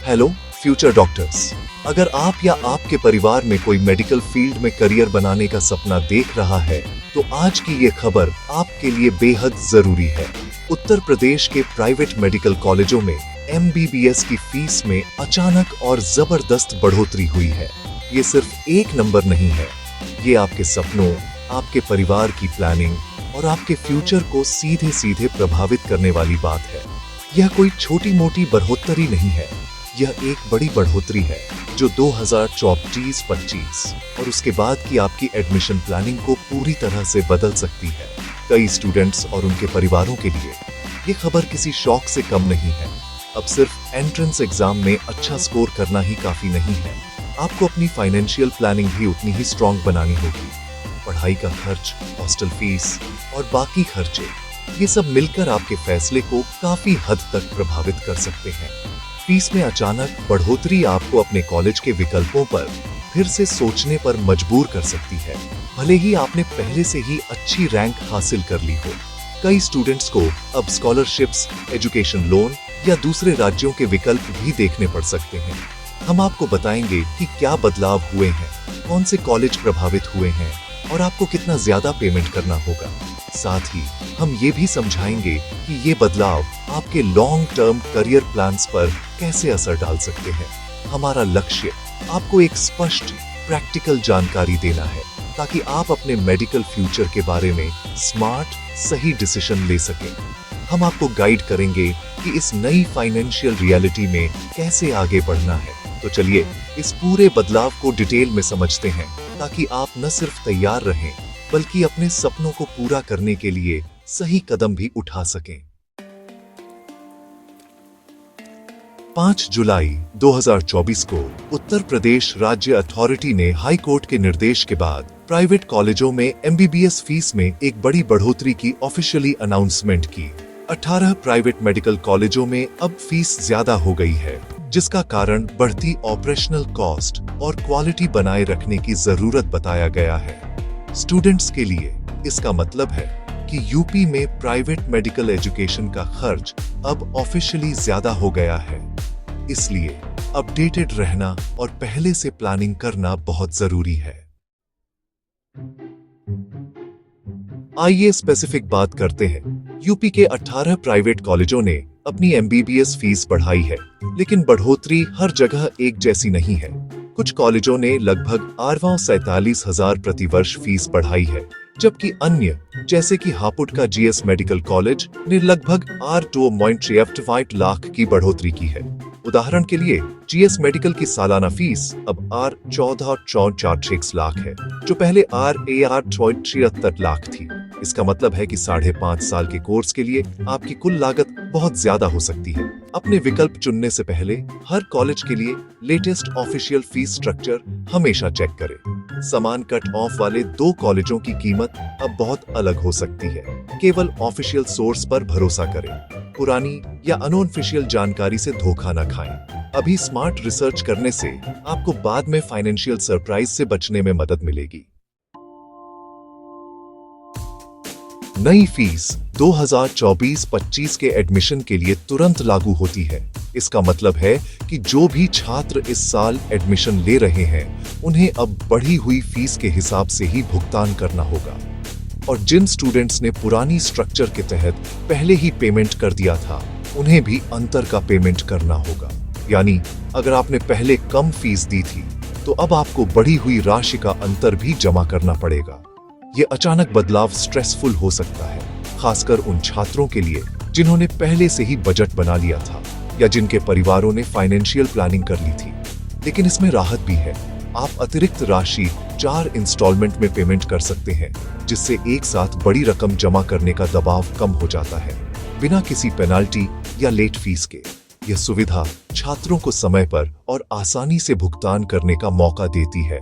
Hello future doctors. अगर आप या आपके परिवार में कोई मेडिकल फील्ड में करियर बनाने का सपना देख रहा है तो आज की ये खबर आपके लिए बेहद जरूरी है। उत्तर प्रदेश के प्राइवेट मेडिकल कॉलेजों में MBBS की फीस में अचानक और जबरदस्त बढ़ोतरी हुई है। ये सिर्फ एक नंबर नहीं है, ये आपके सपनों, आपके परिवार की प्लानिंग और आपके फ्यूचर को सीधे सीधे प्रभावित करने वाली बात है। यह कोई छोटी मोटी बढ़ोतरी नहीं है, यह एक बड़ी बढ़ोतरी है जो 2024-25 और उसके बाद की आपकी एडमिशन प्लानिंग को पूरी तरह से बदल सकती है। कई स्टूडेंट्स और उनके परिवारों के लिए ये खबर किसी शौक से कम नहीं है। अब सिर्फ एंट्रेंस एग्जाम में अच्छा स्कोर करना ही काफी नहीं है, आपको अपनी फाइनेंशियल प्लानिंग भी उतनी ही स्ट्रांग बनानी होगी। पढ़ाई का खर्च, हॉस्टल फीस और बाकी खर्चे, ये सब मिलकर आपके फैसले को काफी हद तक प्रभावित कर सकते हैं। फीस में अचानक बढ़ोतरी आपको अपने कॉलेज के विकल्पों पर फिर से सोचने पर मजबूर कर सकती है, भले ही आपने पहले से ही अच्छी रैंक हासिल कर ली हो। कई स्टूडेंट्स को अब स्कॉलरशिप्स, एजुकेशन लोन या दूसरे राज्यों के विकल्प भी देखने पड़ सकते हैं। हम आपको बताएंगे कि क्या बदलाव हुए हैं, कौन से कॉलेज प्रभावित हुए हैं और आपको कितना ज्यादा पेमेंट करना होगा। साथ ही हम ये भी समझाएंगे कि ये बदलाव आपके लॉन्ग टर्म करियर प्लान्स पर कैसे असर डाल सकते हैं। हमारा लक्ष्य आपको एक स्पष्ट, प्रैक्टिकल जानकारी देना है ताकि आप अपने मेडिकल फ्यूचर के बारे में स्मार्ट, सही डिसीजन ले सकें। हम आपको गाइड करेंगे कि इस नई फाइनेंशियल रियलिटी में कैसे आगे बढ़ना है। तो चलिए इस पूरे बदलाव को डिटेल में समझते हैं ताकि आप न सिर्फ तैयार रहें बल्कि अपने सपनों को पूरा करने के लिए सही कदम भी उठा सकें। 5 जुलाई 2024 को उत्तर प्रदेश राज्य अथॉरिटी ने हाई कोर्ट के निर्देश के बाद प्राइवेट कॉलेजों में MBBS फीस में एक बड़ी बढ़ोतरी की ऑफिशियली अनाउंसमेंट की। 18 प्राइवेट मेडिकल कॉलेजों में अब फीस ज्यादा हो गई है, जिसका कारण बढ़ती ऑपरेशनल कॉस्ट और क्वालिटी बनाए रखने की जरूरत बताया गया है। स्टूडेंट्स के लिए इसका मतलब है कि यूपी में प्राइवेट मेडिकल एजुकेशन का खर्च अब ऑफिशियली ज्यादा हो गया है। इसलिए अपडेटेड रहना और पहले से प्लानिंग करना बहुत जरूरी है। आइए स्पेसिफिक बात करते हैं। यूपी के 18 प्राइवेट कॉलेजों ने अपनी MBBS फीस बढ़ाई है, लेकिन बढ़ोतरी हर जगह एक जैसी नहीं है। कुछ कॉलेजों ने लगभग 47,000 प्रति वर्ष फीस बढ़ाई है, जबकि अन्य जैसे कि हापुड़ का GS मेडिकल कॉलेज ने लगभग 2.5 लाख की बढ़ोतरी की है। उदाहरण के लिए GS मेडिकल की सालाना फीस अब 14.46 लाख है, जो पहले 8.73 लाख थी। इसका मतलब है कि 5.5 साल के कोर्स के लिए आपकी कुल लागत बहुत ज्यादा हो सकती है। अपने विकल्प चुनने से पहले हर कॉलेज के लिए लेटेस्ट ऑफिशियल फीस स्ट्रक्चर हमेशा चेक करें। समान कट ऑफ वाले 2 कॉलेजों की कीमत अब बहुत अलग हो सकती है। केवल ऑफिशियल सोर्स पर भरोसा करें। पुरानी या अनऑफिशियल जानकारी से धोखा न खाएं। अभी स्मार्ट रिसर्च करने से आपको बाद में फाइनेंशियल सरप्राइज से बचने में मदद मिलेगी। नई फीस 2024-25 के एडमिशन के लिए तुरंत लागू होती है। इसका मतलब है कि जो भी छात्र इस साल एडमिशन ले रहे हैं, उन्हें अब बढ़ी हुई फीस के हिसाब से ही भुगतान करना होगा। और जिन स्टूडेंट्स ने पुरानी स्ट्रक्चर के तहत पहले ही पेमेंट कर दिया था, उन्हें भी अंतर का पेमेंट करना होगा। यानी अगर आपने पहले कम फीस दी थी, तो अब आपको बढ़ी हुई राशि का अंतर भी जमा करना पड़ेगा। ये अचानक बदलाव स्ट्रेसफुल हो सकता है, खासकर उन छात्रों के लिए जिन्होंने पहले से ही बजट बना लिया था या जिनके परिवारों ने फाइनेंशियल प्लानिंग कर ली थी। लेकिन इसमें राहत भी है। आप अतिरिक्त राशि 4 इंस्टॉलमेंट में पेमेंट कर सकते हैं, जिससे एक साथ बड़ी रकम जमा करने का दबाव कम हो जाता है, बिना किसी पेनाल्टी या लेट फीस के। यह सुविधा छात्रों को समय पर और आसानी से भुगतान करने का मौका देती है।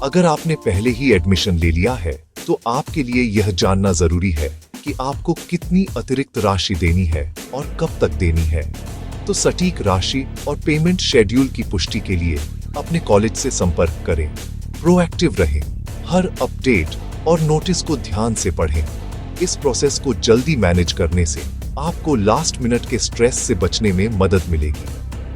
अगर आपने पहले ही एडमिशन ले लिया है, तो आपके लिए यह जानना जरूरी है कि आपको कितनी अतिरिक्त राशि देनी है और कब तक देनी है। तो सटीक राशि और पेमेंट शेड्यूल की पुष्टि के लिए अपने कॉलेज से संपर्क करें। प्रोएक्टिव रहें, हर अपडेट और नोटिस को ध्यान से पढ़ें। इस प्रोसेस को जल्दी मैनेज करने से आपको लास्ट मिनट के स्ट्रेस से बचने में मदद मिलेगी।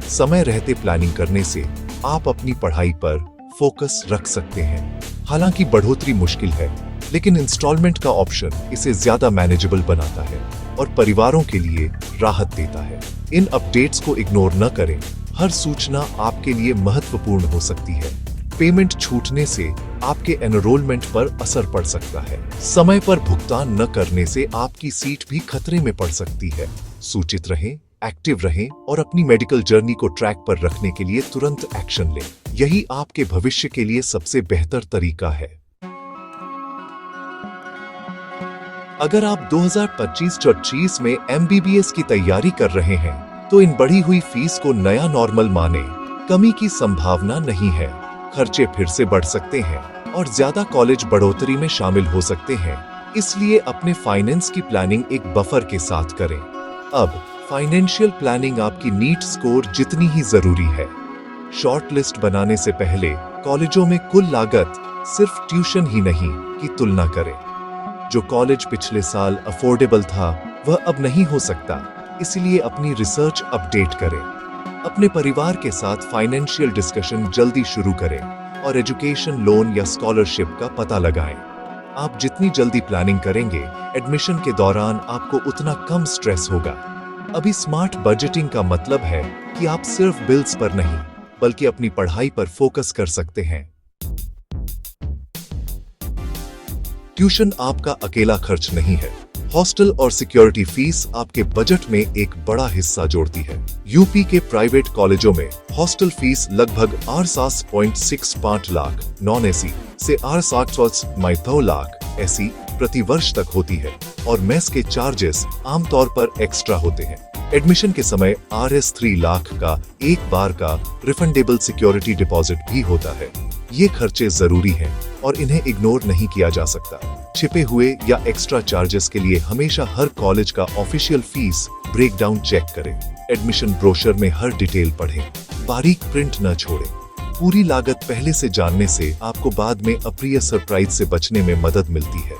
समय रहते प्लानिंग करने से आप अपनी पढ़ाई पर फोकस रख सकते हैं। हालांकि बढ़ोतरी मुश्किल है, लेकिन इंस्टॉलमेंट का ऑप्शन इसे ज्यादा मैनेजेबल बनाता है और परिवारों के लिए राहत देता है। इन अपडेट्स को इग्नोर न करें, हर सूचना आपके लिए महत्वपूर्ण हो सकती है। पेमेंट छूटने से आपके एनरोलमेंट पर असर पड़ सकता है। समय पर भुगतान न करने से आपकी सीट भी खतरे में पड़ सकती है। सूचित रहें, एक्टिव रहें और अपनी मेडिकल जर्नी को ट्रैक पर रखने के लिए तुरंत एक्शन लें। यही आपके भविष्य के लिए सबसे बेहतर तरीका है। अगर आप 2025-26 में MBBS की तैयारी कर रहे हैं, तो इन बढ़ी हुई फीस को नया नॉर्मल माने। कमी की संभावना नहीं है। खर्चे फिर से बढ़ सकते हैं और ज्यादा कॉलेज बढ़ोतरी में शामिल हो सकते हैं। इसलिए अपने फाइनेंस की प्लानिंग एक बफर के साथ करें। अब फाइनेंशियल प्लानिंग आपकी नीट स्कोर जितनी ही जरूरी है। शॉर्टलिस्ट बनाने से पहले कॉलेजों में कुल लागत सिर्फ ट्यूशन ही नहीं की तुलना करें। जो कॉलेज पिछले साल अफोर्डेबल था, वह अब नहीं हो सकता। इसलिए अपनी रिसर्च अपडेट करें। अपने परिवार के साथ फाइनेंशियल डिस्कशन जल्दी शुरू करें और एजुकेशन लोन या स्कॉलरशिप का पता लगाएं। आप जितनी जल्दी प्लानिंग करेंगे, एडमिशन के दौरान आपको उतना कम स्ट्रेस होगा। अभी स्मार्ट बजटिंग का मतलब है कि आप सिर्फ बिल्स पर नहीं, बल्कि अपनी पढ़ाई पर फोकस कर सकते हैं। ट्यूशन आपका अकेला खर्च नहीं है। हॉस्टल और सिक्योरिटी फीस आपके बजट में एक बड़ा हिस्सा जोड़ती है। यूपी के प्राइवेट कॉलेजों में हॉस्टल फीस लगभग 8.65 लाख नॉन एसी से 8.2 लाख एसी प्रति वर्ष तक होती है और मेस के चार्जेस आमतौर पर एक्स्ट्रा होते हैं। एडमिशन के समय Rs 3 लाख का एक बार का रिफंडेबल सिक्योरिटी डिपॉजिट भी होता है। ये खर्चे जरूरी हैं और इन्हें इग्नोर नहीं किया जा सकता। छिपे हुए या एक्स्ट्रा चार्जेस के लिए हमेशा हर कॉलेज का ऑफिशियल फीस ब्रेकडाउन चेक करें। एडमिशन ब्रोशर में हर डिटेल पढ़ें, बारीक प्रिंट न छोड़ें। पूरी लागत पहले से जानने से आपको बाद में अप्रिय सरप्राइज से बचने में मदद मिलती है।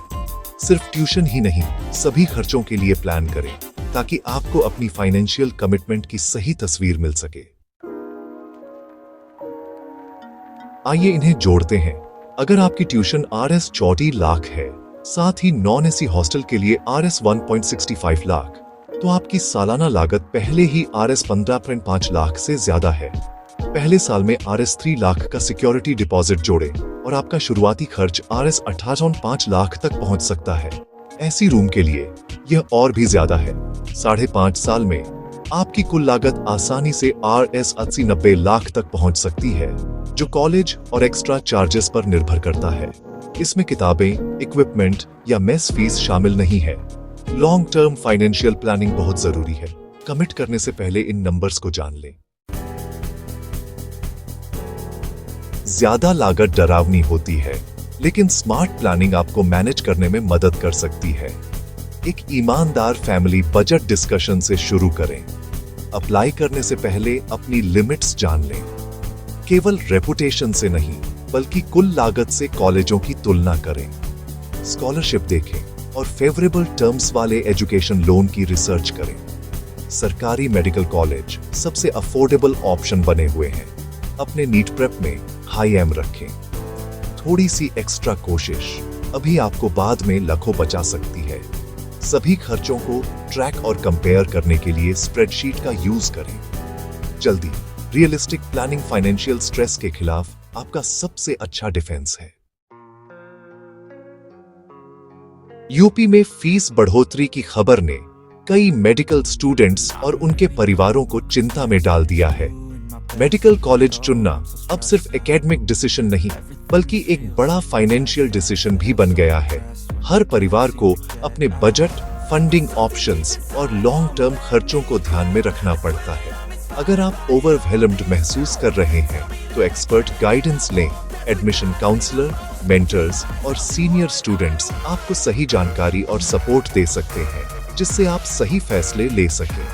सिर्फ ट्यूशन ही नहीं, सभी खर्चों के लिए प्लान करें ताकि आपको अपनी फाइनेंशियल कमिटमेंट की सही तस्वीर मिल सके। आइए इन्हें जोड़ते हैं। अगर आपकी ट्यूशन Rs 34 लाख है, साथ ही नॉन एसी हॉस्टल के लिए Rs 1.65 लाख, तो आपकी सालाना लागत पहले ही Rs 15.5 लाख से ज्यादा है। पहले साल में Rs 3 लाख का सिक्योरिटी डिपॉजिट जोड़ें और आपका शुरुआती खर्च Rs 18.5 लाख तक पहुंच सकता है। ऐसी रूम के लिए यह और भी ज्यादा है। 5.5 साल में आपकी कुल लागत आसानी से Rs 80-90 लाख तक पहुंच सकती है, जो कॉलेज और एक्स्ट्रा चार्जेस पर निर्भर करता है। इसमें किताबें, इक्विपमेंट या मेस फीस शामिल नहीं है। लॉन्ग टर्म फाइनेंशियल प्लानिंग बहुत जरूरी है। कमिट करने से पहले इन नंबर्स को जान लें। ज्यादा लागत डरावनी होती है, लेकिन स्मार्ट प्लानिंग आपको मैनेज करने में मदद कर सकती है। एक ईमानदार फैमिली बजट डिस्कशन से शुरू करें। अप्लाई करने से पहले अपनी लिमिट्स जान लें। केवल रेपुटेशन से नहीं, बल्कि कुल लागत से कॉलेजों की तुलना करें। स्कॉलरशिप देखें और फेवरेबल टर्म्स वाले एजुकेशन लोन की रिसर्च करें। सरकारी मेडिकल कॉलेज सबसे अफोर्डेबल ऑप्शन बने हुए हैं। अपने नीट प्रेप में हाई एम रखें। थोड़ी सी एक्स्ट्रा कोशिश अभी आपको बाद में लाखों बचा सकती है। सभी खर्चों को ट्रैक और कंपेयर करने के लिए स्प्रेडशीट का यूज करें। जल्दी रियलिस्टिक प्लानिंग फाइनेंशियल स्ट्रेस के खिलाफ आपका सबसे अच्छा डिफेंस है। यूपी में फीस बढ़ोतरी की खबर ने कई मेडिकल स्टूडेंट्स और उनके परिवारों को चिंता में डाल दिया है। मेडिकल कॉलेज चुनना अब सिर्फ एकेडमिक डिसीजन नहीं, बल्कि एक बड़ा फाइनेंशियल डिसीजन भी बन गया है। हर परिवार को अपने बजट, फंडिंग ऑप्शंस और लॉन्ग टर्म खर्चों को ध्यान में रखना पड़ता है। अगर आप ओवरवेलम्ड महसूस कर रहे हैं, तो एक्सपर्ट गाइडेंस लें। एडमिशन काउंसलर, मेंटर्स और सीनियर स्टूडेंट्स आपको सही जानकारी और सपोर्ट दे सकते हैं, जिससे आप सही फैसले ले सकें।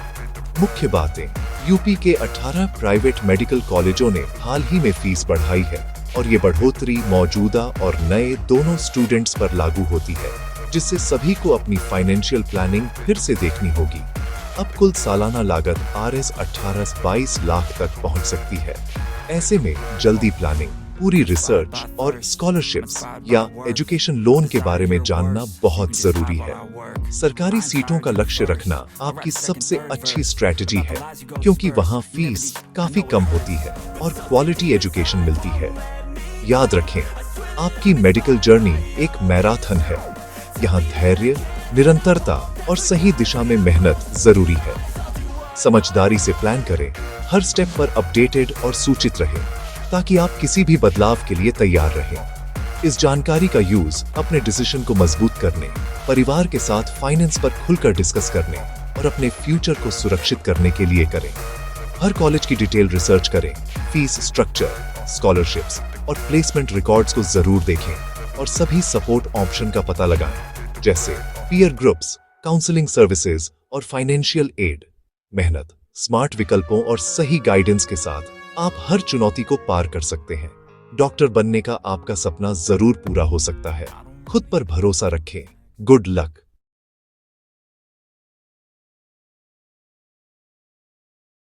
मुख्य बातें: यूपी के 18 प्राइवेट मेडिकल कॉलेजों ने हाल ही में फीस बढ़ाई है और ये बढ़ोतरी मौजूदा और नए दोनों स्टूडेंट्स पर लागू होती है, जिससे सभी को अपनी फाइनेंशियल प्लानिंग फिर से देखनी होगी। अब कुल सालाना लागत Rs 18-22 लाख तक पहुंच सकती है। ऐसे में जल्दी प्लानिंग, पूरी रिसर्च और स्कॉलरशिप्स या एजुकेशन लोन के बारे में जानना बहुत जरूरी है। सरकारी सीटों का लक्ष्य रखना आपकी सबसे अच्छी स्ट्रैटेजी है, क्योंकि वहां फीस काफी कम होती है और क्वालिटी एजुकेशन मिलती है। याद रखें, आपकी मेडिकल जर्नी एक मैराथन है। यहाँ धैर्य, निरंतरता और सही दिशा में मेहनत जरूरी है। समझदारी से प्लान करें, हर स्टेप पर अपडेटेड और सूचित रहें, ताकि आप किसी भी बदलाव के लिए तैयार रहें। इस जानकारी का यूज अपने डिसीजन को मजबूत करने, परिवार के साथ फाइनेंस पर खुलकर डिस्कस करने और अपने फ्यूचर को सुरक्षित करने के लिए करें। हर कॉलेज की डिटेल रिसर्च करें, फीस स्ट्रक्चर, स्कॉलरशिप्स और प्लेसमेंट रिकॉर्ड्स को जरूर देखें और सभी सपोर्ट ऑप्शन का पता लगाएं, जैसे पीयर ग्रुप्स, काउंसलिंग सर्विसेज और फाइनेंशियल एड। मेहनत, स्मार्ट विकल्पों और सही गाइडेंस के साथ आप हर चुनौती को पार कर सकते हैं। डॉक्टर बनने का आपका सपना जरूर पूरा हो सकता है। खुद पर भरोसा रखें। Good luck.